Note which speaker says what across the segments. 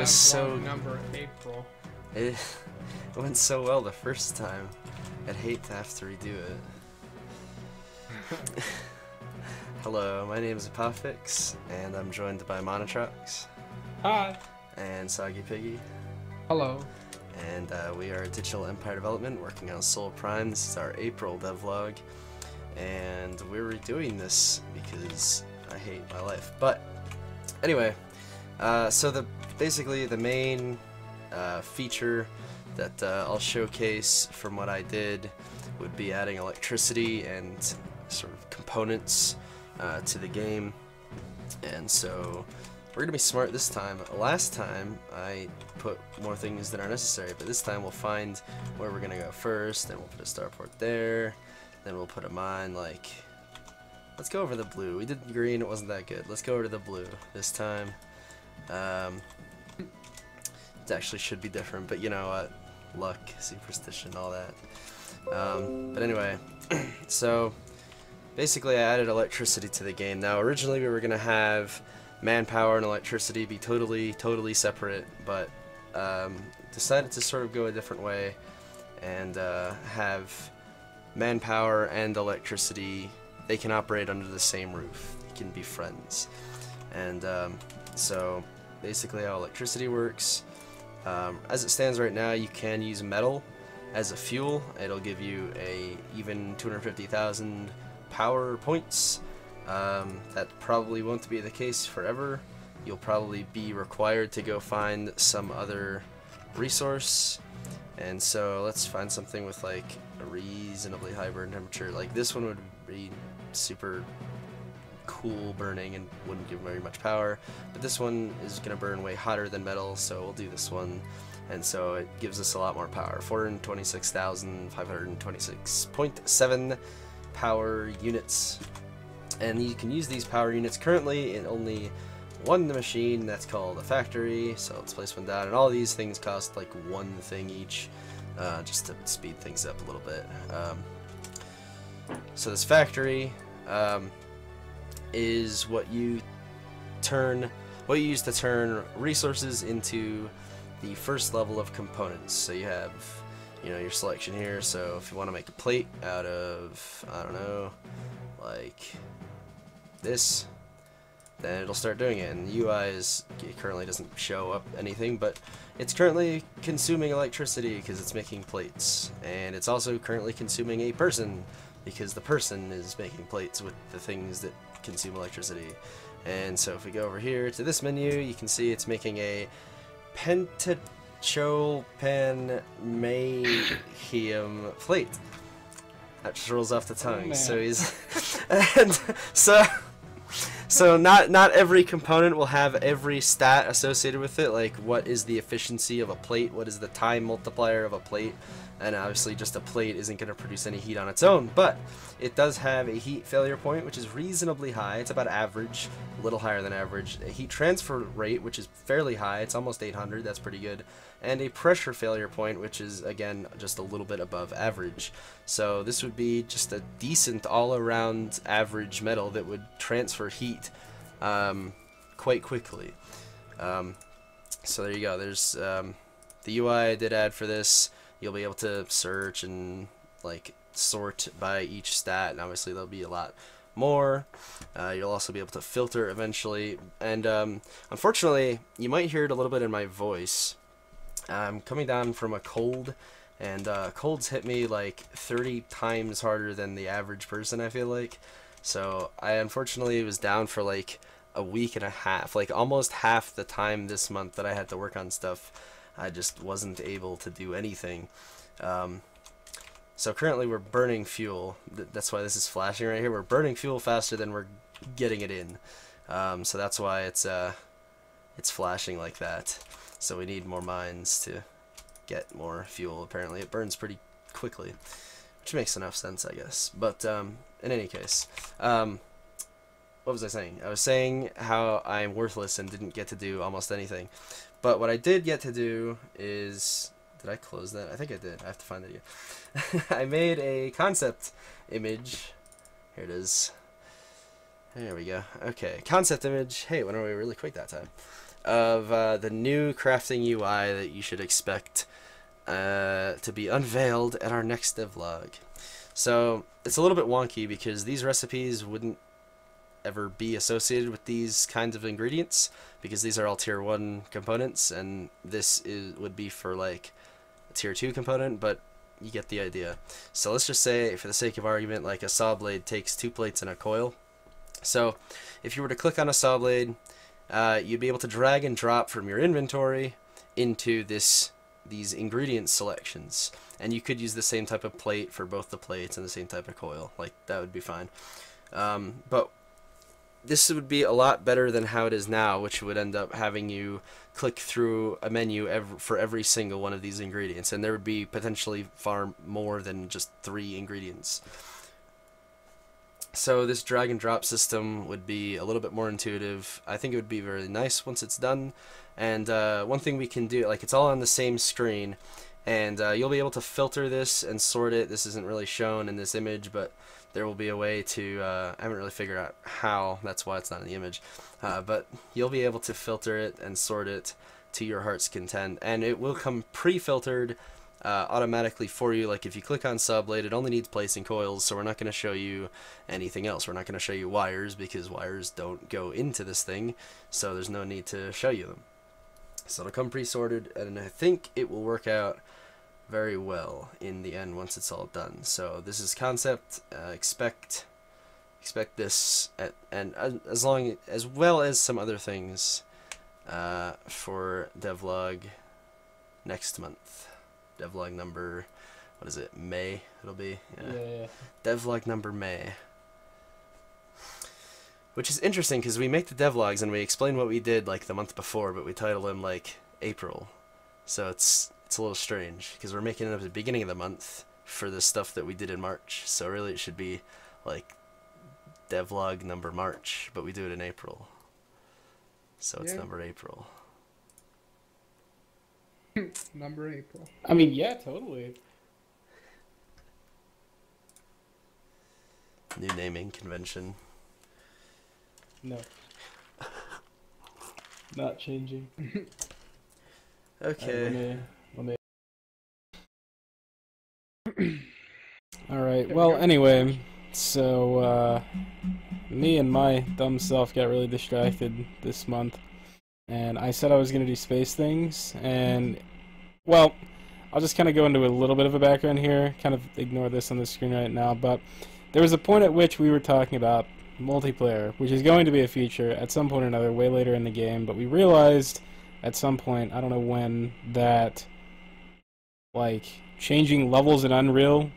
Speaker 1: was so...
Speaker 2: number April.
Speaker 1: It went so well the first time. I'd hate to have to redo it. Hello, my name is Apophix, and I'm joined by Monotrox.
Speaker 2: Hi.
Speaker 1: And Soggy Piggy.
Speaker 2: Hello.
Speaker 1: And we are Digital Empire Development, working on Soul Prime. This is our April devlog, and we're redoing this because I hate my life. But anyway, so basically the main feature that I'll showcase from what I did would be adding electricity and sort of components to the game. And so we're gonna be smart this time. Last time I put more things than are necessary, but this time we'll find where we're gonna go first, then we'll put a starport there, then we'll put a mine like... Let's go over the blue. We did green, it wasn't that good. Let's go over to the blue this time. It actually should be different, but you know what? Luck, superstition, all that. But anyway, so basically I added electricity to the game. Now originally we were gonna have manpower and electricity be totally separate, but decided to sort of go a different way and have manpower and electricity. They can operate under the same roof. They can be friends. And so basically how electricity works, as it stands right now, you can use metal as a fuel. It'll give you a even 250,000 power points. That probably won't be the case forever. You'll probably be required to go find some other resource, and so let's find something with like a reasonably high burn temperature. Like this one would be super cool burning and wouldn't give very much power, but this one is gonna burn way hotter than metal, so we'll do this one. And so it gives us a lot more power, 426,526.7 power units. And you can use these power units currently in only one machine, that's called a factory. So let's place one down, and all these things cost like one thing each, just to speed things up a little bit. So this factory is what you use to turn resources into the first level of components. So you have, you know, your selection here. So if you want to make a plate out of, I don't know, like this, then it'll start doing it. And the UI it currently doesn't show up anything, but it's currently consuming electricity because it's making plates, and it's also currently consuming a person because the person is making plates with the things that consume electricity. And so if we go over here to this menu, you can see it's making a pentachopanmahium plate. That just rolls off the tongue. So he's and so not every component will have every stat associated with it, like what is the efficiency of a plate, what is the time multiplier of a plate, and obviously just a plate isn't going to produce any heat on its own, but it does have a heat failure point, which is reasonably high. It's about average, a little higher than average. A heat transfer rate, which is fairly high, it's almost 800, that's pretty good. And a pressure failure point, which is, again, just a little bit above average. So this would be just a decent all-around average metal that would transfer heat quite quickly. So there you go. There's the UI I did add for this. You'll be able to search and like sort by each stat, and obviously there'll be a lot more. You'll also be able to filter eventually, and unfortunately you might hear it a little bit in my voice. I'm coming down from a cold, and colds hit me like 30 times harder than the average person, I feel like. So I unfortunately was down for like a week and a half, like almost half the time this month that I had to work on stuff. I just wasn't able to do anything. So currently we're burning fuel. That's why this is flashing right here. We're burning fuel faster than we're getting it in. So that's why it's flashing like that. So we need more mines to get more fuel. Apparently it burns pretty quickly, which makes enough sense, I guess. But in any case, what was I saying? I was saying how I'm worthless and didn't get to do almost anything. But what I did get to do is... Did I close that? I think I did. I have to find it again. I made a concept image. Here it is. There we go. Okay, concept image. Hey, went away really quick that time. of the new crafting UI that you should expect to be unveiled at our next devlog. So it's a little bit wonky because these recipes wouldn't ever be associated with these kinds of ingredients because these are all tier 1 components, and this would be for like a tier 2 component, but you get the idea. So let's just say, for the sake of argument, like a saw blade takes 2 plates and a coil. So if you were to click on a saw blade, you'd be able to drag and drop from your inventory into these ingredient selections, and you could use the same type of plate for both the plates and the same type of coil. Like, that would be fine. But this would be a lot better than how it is now, which would end up having you click through a menu for every single one of these ingredients, and there would be potentially far more than just 3 ingredients. So this drag and drop system would be a little bit more intuitive. I think it would be very nice once it's done. And one thing we can do, like, it's all on the same screen, and you'll be able to filter this and sort it. This isn't really shown in this image, but there will be a way to, I haven't really figured out how, that's why it's not in the image, but you'll be able to filter it and sort it to your heart's content, and it will come pre-filtered automatically for you. Like, if you click on subblade, it only needs plates and coils, so we're not going to show you anything else. We're not going to show you wires because wires don't go into this thing, so there's no need to show you them. So it'll come pre-sorted, and I think it will work out very well in the end once it's all done. So this is concept. Expect this and as well as some other things for devlog next month. Devlog number, what is it? May. It'll be
Speaker 2: Yeah.
Speaker 1: devlog number May. Which is interesting because we make the devlogs and we explain what we did like the month before, but we title them like April. So it's a little strange because we're making it up at the beginning of the month for the stuff that we did in March. So really it should be like devlog number March, but we do it in April. So it's number April.
Speaker 2: Number April. I mean, yeah, totally.
Speaker 1: New naming convention.
Speaker 2: No. Not changing.
Speaker 1: Okay.
Speaker 2: Let me... Alright, well, anyway, so, me and my dumb self got really distracted this month, and I said I was going to do space things, and, well, I'll just kind of go into a little bit of a background here, kind of ignore this on the screen right now, but there was a point at which we were talking about multiplayer, which is going to be a feature at some point or another way later in the game, but we realized at some point, I don't know when, that like changing levels in Unreal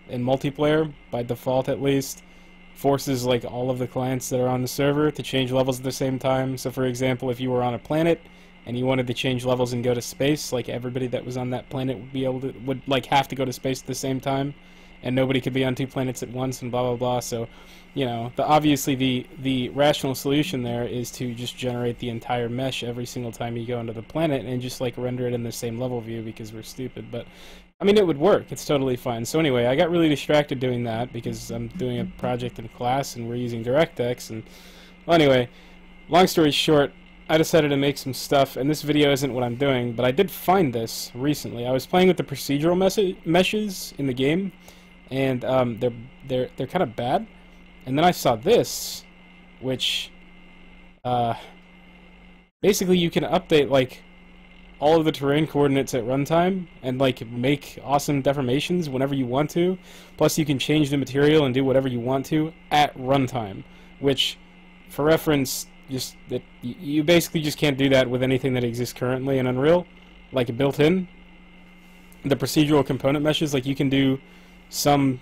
Speaker 2: in multiplayer, by default at least, forces like all of the clients that are on the server to change levels at the same time. So for example, if you were on a planet and you wanted to change levels and go to space, like everybody that was on that planet would like have to go to space at the same time, and nobody could be on 2 planets at once, and blah blah blah. So, you know, obviously the rational solution there is to just generate the entire mesh every single time you go into the planet and just like render it in the same level view because we're stupid. But I mean, it would work. It's totally fine. So anyway, I got really distracted doing that because I'm doing a project in class and we're using DirectX. And well, anyway, long story short, I decided to make some stuff, and this video isn't what I'm doing, but I did find this recently. I was playing with the procedural meshes in the game, and they're kind of bad. And then I saw this, which basically you can update like all of the terrain coordinates at runtime and like make awesome deformations whenever you want to. Plus you can change the material and do whatever you want to at runtime, which, for reference, just that you basically just can't do that with anything that exists currently in Unreal, like built-in. The procedural component meshes, like you can do some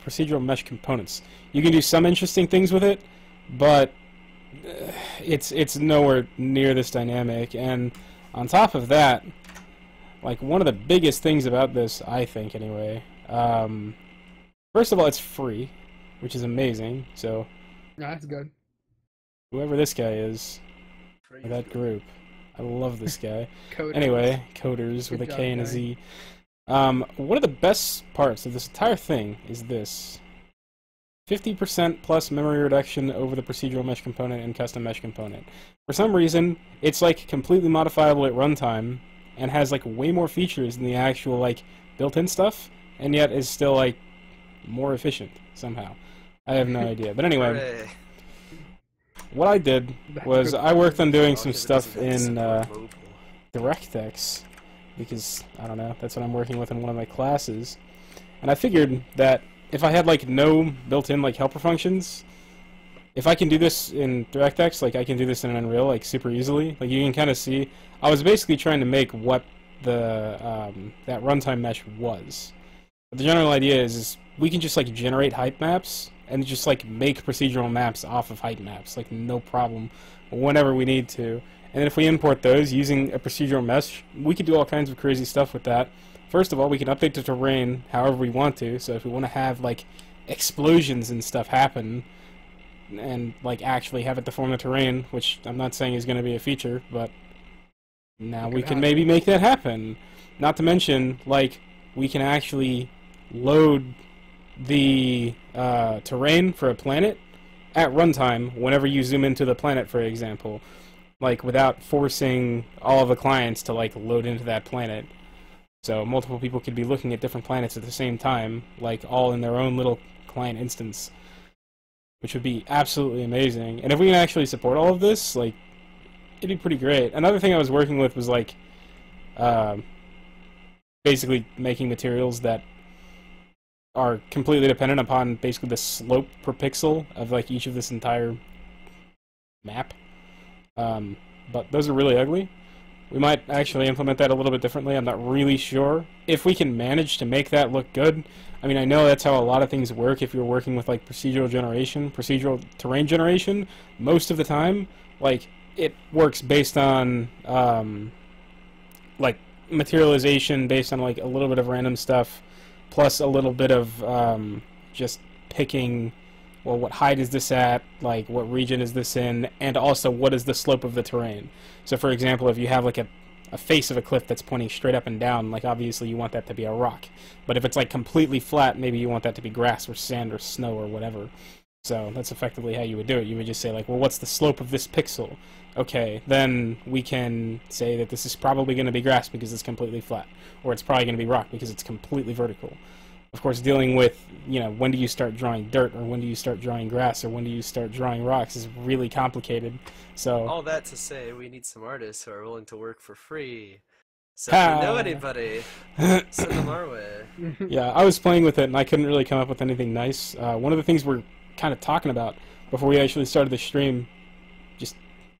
Speaker 2: procedural mesh components. You can do some interesting things with it, but it's nowhere near this dynamic. And on top of that, like one of the biggest things about this, I think anyway, first of all, it's free, which is amazing. So that's good.
Speaker 1: Whoever this guy is, or that group, I love this guy.
Speaker 2: Coders.
Speaker 1: Anyway, coders with a K and a Z. One of the best parts of this entire thing is this.
Speaker 2: 50% plus memory reduction over the procedural mesh component and custom mesh component. For some reason, it's like completely modifiable at runtime and has like way more features than the actual like built-in stuff, and yet is still like more efficient somehow. I have no idea. But anyway,
Speaker 1: Hooray.
Speaker 2: what I did was I worked on doing some stuff in DirectX, because, I don't know, that's what I'm working with in one of my classes. And I figured that if I had like no built-in like helper functions, if I can do this in DirectX, like I can do this in Unreal like super easily. Like you can kind of see, I was basically trying to make what the that runtime mesh was. But the general idea is we can just like generate height maps and just like make procedural maps off of height maps, like no problem, whenever we need to. And then if we import those using a procedural mesh, we could do all kinds of crazy stuff with that. First of all, we can update the terrain however we want to, so if we want to have like explosions and stuff happen, and like actually have it deform the terrain, which I'm not saying is going to be a feature, but now we can maybe make that happen. Not to mention, like, we can actually load the terrain for a planet at runtime whenever you zoom into the planet, for example, like without forcing all of the clients to like load into that planet. So multiple people could be looking at different planets at the same time, like all in their own little client instance, which would be absolutely amazing. And if we can actually support all of this, like, it'd be pretty great. Another thing I was working with was like basically making materials that are completely dependent upon basically the slope per pixel of like each of this entire map. But those are really ugly. We might actually implement that a little bit differently. I'm not really sure. If we can manage to make that look good, I mean, I know that's how a lot of things work if you're working with like procedural generation, procedural terrain generation. Most of the time, like, it works based on like materialization based on like a little bit of random stuff, plus a little bit of just picking, well, what height is this at, like what region is this in, and also what is the slope of the terrain. So for example, if you have like a face of a cliff that's pointing straight up and down, like obviously you want that to be a rock. But if it's like completely flat, maybe you want that to be grass or sand or snow or whatever. So that's effectively how you would do it. You would just say like, well, what's the slope of this pixel? Okay, then we can say that this is probably going to be grass because it's completely flat, or it's probably going to be rock because it's completely vertical. Of course, dealing with, you know, when do you start drawing dirt, or when do you start drawing grass, or when do you start drawing rocks is really complicated. So
Speaker 1: all that to say, we need some artists who are willing to work for free. So if you know anybody, send them our way.
Speaker 2: Yeah, I was playing with it and I couldn't really come up with anything nice. One of the things we're kind of talking about before we actually started the stream, just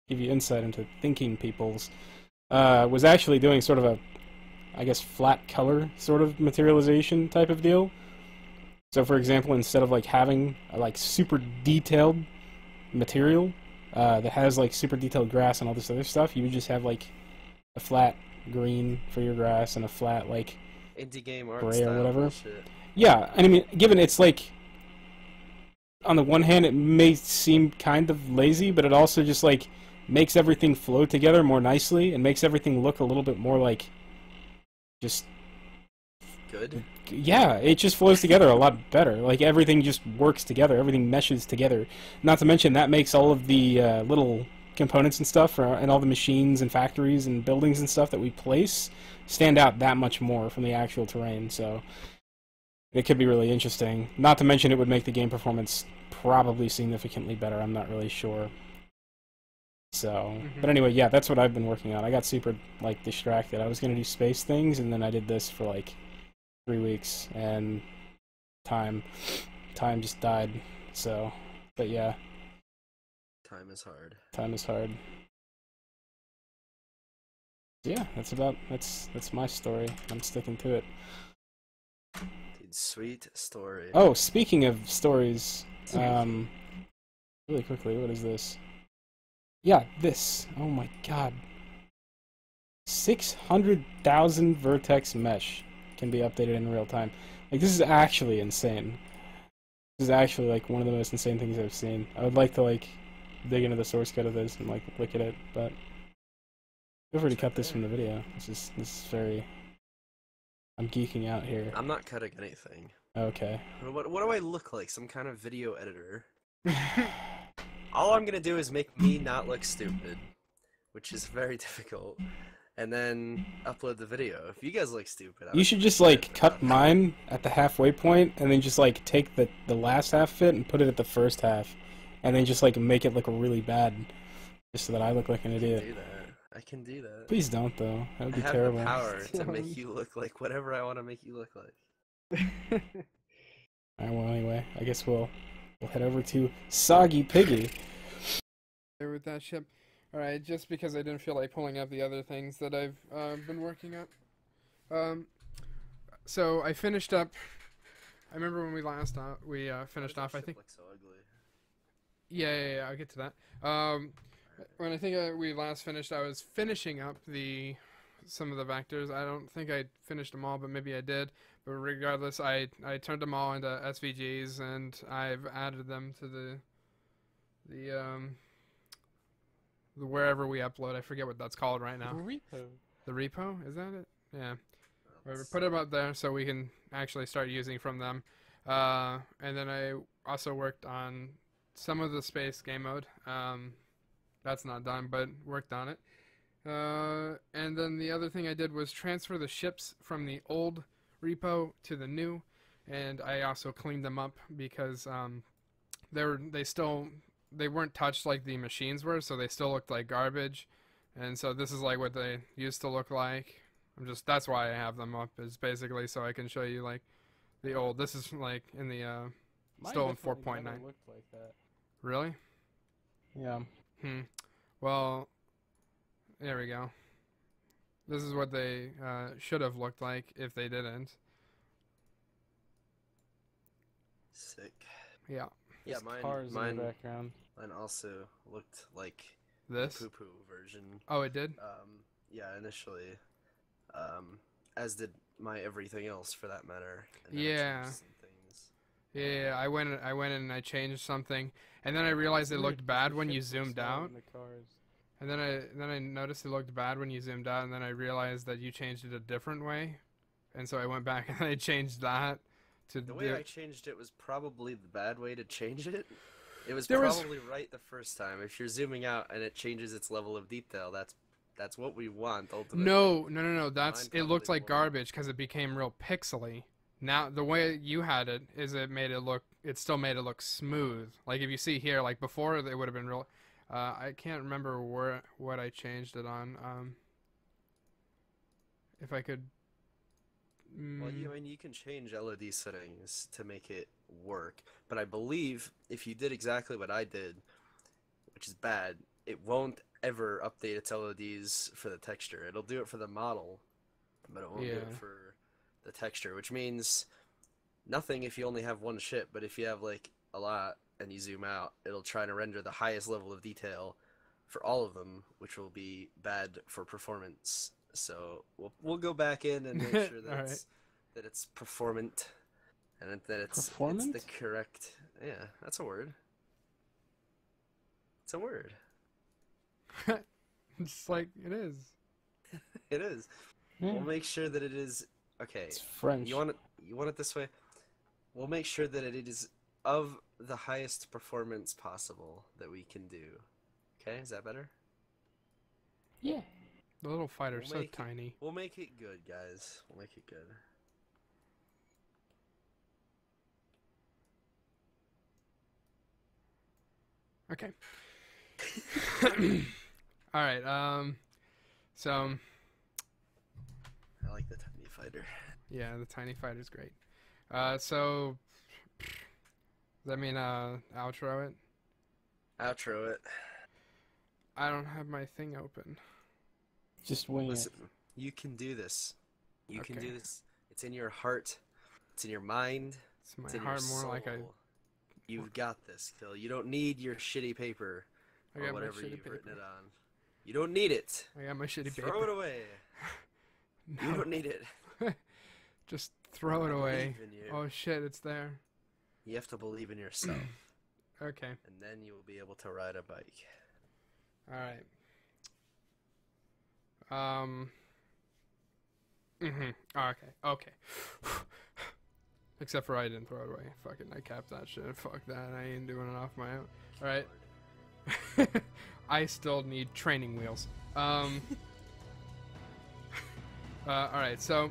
Speaker 2: give you insight into thinking people's, was actually doing sort of a, I guess, flat color sort of materialization type of deal. So for example, instead of like having a like super detailed material that has like super detailed grass and all this other stuff, you would just have like a flat green for your grass and a flat like
Speaker 1: indie game art
Speaker 2: gray or whatever.
Speaker 1: Bullshit.
Speaker 2: Yeah, and I mean, given it's like, on the one hand, it may seem kind of lazy, but it also just like makes everything flow together more nicely and makes everything look a little bit more like just
Speaker 1: good.
Speaker 2: Yeah, it just flows together a lot better. Like everything just works together, everything meshes together. Not to mention that makes all of the little components and stuff, and all the machines and factories and buildings and stuff that we place stand out that much more from the actual terrain. So it could be really interesting. Not to mention it would make the game performance probably significantly better. I'm not really sure. So, but anyway, yeah, that's what I've been working on. I got super like distracted. I was gonna do space things, and then I did this for like 3 weeks, and time just died. So, but yeah.
Speaker 1: Time is hard.
Speaker 2: Time is hard. Yeah, that's my story. I'm sticking to it.
Speaker 1: Dude, sweet story.
Speaker 2: Oh, speaking of stories, really quickly, what is this? Yeah, this. Oh my god. 600,000 vertex mesh can be updated in real time. Like, this is actually insane. This is actually like one of the most insane things I've seen. I would like to like dig into the source code of this and like look at it, but feel free to cut this from the video. This is very, I'm geeking out here.
Speaker 1: I'm not cutting anything.
Speaker 2: Okay.
Speaker 1: What do I look like? Some kind of video editor? All I'm gonna do is make me not look stupid, which is very difficult, and then upload the video. If you guys look stupid, I
Speaker 2: You
Speaker 1: don't
Speaker 2: should
Speaker 1: give a
Speaker 2: just,
Speaker 1: shit
Speaker 2: like, cut
Speaker 1: about
Speaker 2: mine at the halfway point, and then just, like, take the last half of it and put it at the first half, and then just, like, make it look really bad, just so that I look like an
Speaker 1: I can
Speaker 2: idiot.
Speaker 1: do that. I can do that.
Speaker 2: Please don't, though. That would
Speaker 1: I
Speaker 2: be
Speaker 1: have
Speaker 2: terrible.
Speaker 1: the power to make you look like whatever I want to make you look like.
Speaker 2: Alright, well, anyway, I guess we'll head over to Soggy Piggy.
Speaker 3: There with that ship. Alright, just because I didn't feel like pulling up the other things that I've been working on. So I finished up. I remember when we last finished off. I think.
Speaker 1: Looks so ugly.
Speaker 3: Yeah. I'll get to that. When I think we last finished, I was finishing up some of the vectors. I don't think I finished them all, but maybe I did. But regardless, I turned them all into SVGs, and I've added them to the wherever we upload. I forget what that's called right now.
Speaker 2: Repo.
Speaker 3: The repo? Is that it? Yeah. Whatever. Put them up there so we can actually start using from them. And then I also worked on some of the space game mode. That's not done, but worked on it. And then the other thing I did was transfer the ships from the old repo to the new, and I also cleaned them up because they weren't touched like the machines were, so they still looked like garbage. And so this is like what they used to look like. That's why I have them up, is basically so I can show you like the old. This is like in the still in 4.9.
Speaker 2: Looked like that.
Speaker 3: Really?
Speaker 2: Yeah.
Speaker 3: Well, there we go. This is what they should have looked like if they didn't.
Speaker 1: Sick.
Speaker 3: Yeah.
Speaker 1: Yeah,
Speaker 2: Cars in the background.
Speaker 1: Mine also looked like
Speaker 3: This?
Speaker 1: the poo-poo version.
Speaker 3: Oh, it did?
Speaker 1: Yeah, initially. As did my everything else, for that matter. And then I
Speaker 3: Yeah.
Speaker 1: changed some things.
Speaker 3: Yeah, I went in and I changed something, and then I realized it looked bad when you zoomed out. And then I noticed it looked bad when you zoomed out, and then I realized that you changed it a different way, and so I went back and I changed that to
Speaker 1: The way I changed it was probably the bad way to change it. It was
Speaker 3: There was-
Speaker 1: probably right the first time. If you're zooming out and it changes its level of detail, that's what we want ultimately.
Speaker 3: No.
Speaker 1: Mine
Speaker 3: It looked
Speaker 1: probably
Speaker 3: like
Speaker 1: won't.
Speaker 3: garbage because it became real pixely. Now the way you had it is it still made it look smooth. Like if you see here, like before it would have been real. I can't remember what I changed it on. If I could.
Speaker 1: Well, you can change LED settings to make it work, but I believe if you did exactly what I did, which is bad, it won't ever update its LEDs for the texture. It'll do it for the model, but it won't do it for the texture, which means nothing if you only have one ship, but if you have like a lot and you zoom out, it'll try to render the highest level of detail for all of them, which will be bad for performance. So we'll go back in and make sure that it's performant, and that it's the correct. Yeah, that's a word. It's a word.
Speaker 3: Just like it is.
Speaker 1: It is. We'll make sure that it is okay.
Speaker 2: It's French.
Speaker 1: You want it this way? We'll make sure that it is of the highest performance possible that we can do. Okay, is that better?
Speaker 2: Yeah.
Speaker 3: The little fighter's so tiny.
Speaker 1: We'll make it good, guys. We'll make it good.
Speaker 3: Okay. All right. So.
Speaker 1: I like the tiny fighter.
Speaker 3: Yeah, the tiny fighter's great. So. Does that mean outro it?
Speaker 1: Outro it.
Speaker 3: I don't have my thing open.
Speaker 2: Just wing it.
Speaker 1: You can do this. You can
Speaker 3: Okay.
Speaker 1: do this. It's in your heart. It's in your mind.
Speaker 3: It's my
Speaker 1: It's in
Speaker 3: heart
Speaker 1: your
Speaker 3: more
Speaker 1: soul.
Speaker 3: like I.
Speaker 1: You've got this, Phil. You don't need your shitty paper
Speaker 3: I
Speaker 1: or
Speaker 3: got my
Speaker 1: whatever
Speaker 3: shitty
Speaker 1: you've written
Speaker 3: paper.
Speaker 1: it on. You don't need it.
Speaker 3: I got my shitty
Speaker 1: Throw
Speaker 3: paper.
Speaker 1: it away. You don't need it.
Speaker 3: Just throw it
Speaker 1: I
Speaker 3: away.
Speaker 1: believe in you.
Speaker 3: Oh shit, it's there.
Speaker 1: You have to believe in yourself,
Speaker 3: Okay.
Speaker 1: and then you will be able to ride a bike.
Speaker 3: All right. Okay. Except for I didn't throw it away. Fucking, I capped that shit. Fuck that. I ain't doing it off my own. Alright. I still need training wheels. Alright, so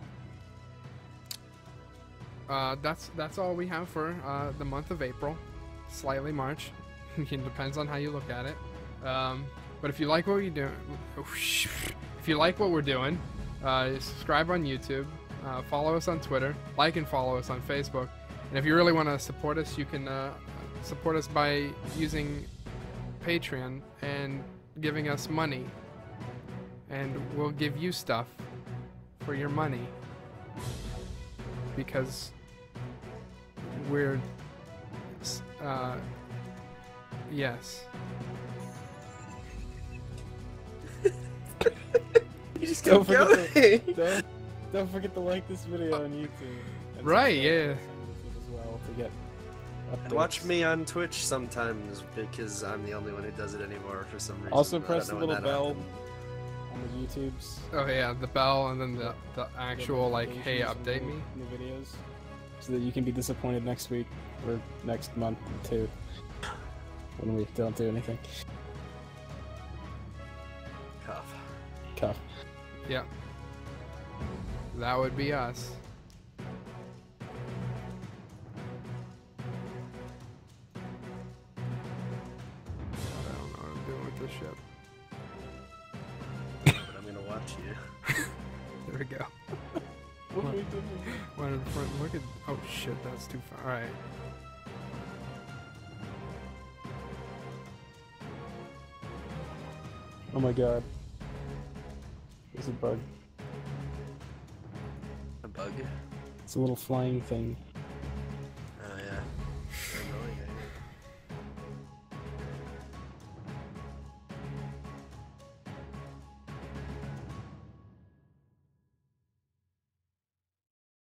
Speaker 3: that's all we have for the month of April. Slightly March. It depends on how you look at it. But if you like what we do, if you like what we're doing, subscribe on YouTube, follow us on Twitter, like and follow us on Facebook. And if you really want to support us, you can support us by using Patreon and giving us money. And we'll give you stuff for your money. Because we're... yes.
Speaker 1: You just
Speaker 2: Don't
Speaker 1: kept going.
Speaker 2: don't forget to like this video on YouTube. And
Speaker 3: Right,
Speaker 2: subscribe
Speaker 3: yeah.
Speaker 2: to us on YouTube as well to get
Speaker 1: And
Speaker 2: updates.
Speaker 1: watch me on Twitch sometimes because I'm the only one who does it anymore for some reason.
Speaker 2: Also
Speaker 1: I don't
Speaker 2: press the
Speaker 1: know when
Speaker 2: little
Speaker 1: that
Speaker 2: bell
Speaker 1: happened.
Speaker 2: on the YouTubes.
Speaker 3: Oh yeah, the bell and then the actual like, hey,
Speaker 2: notifications
Speaker 3: update
Speaker 2: when
Speaker 3: me.
Speaker 2: New videos, so that you can be disappointed next week or next month too when we don't do anything.
Speaker 1: Cough.
Speaker 2: Cuff.
Speaker 3: Yeah. That would be us. I don't know what I'm doing with this ship.
Speaker 1: But I'm gonna watch you.
Speaker 3: There we go.
Speaker 2: What are we doing?
Speaker 3: One in front. Look at. Oh shit, that's too far. Alright.
Speaker 2: Oh my god. There's a bug.
Speaker 1: A bug.
Speaker 2: It's a little flying thing.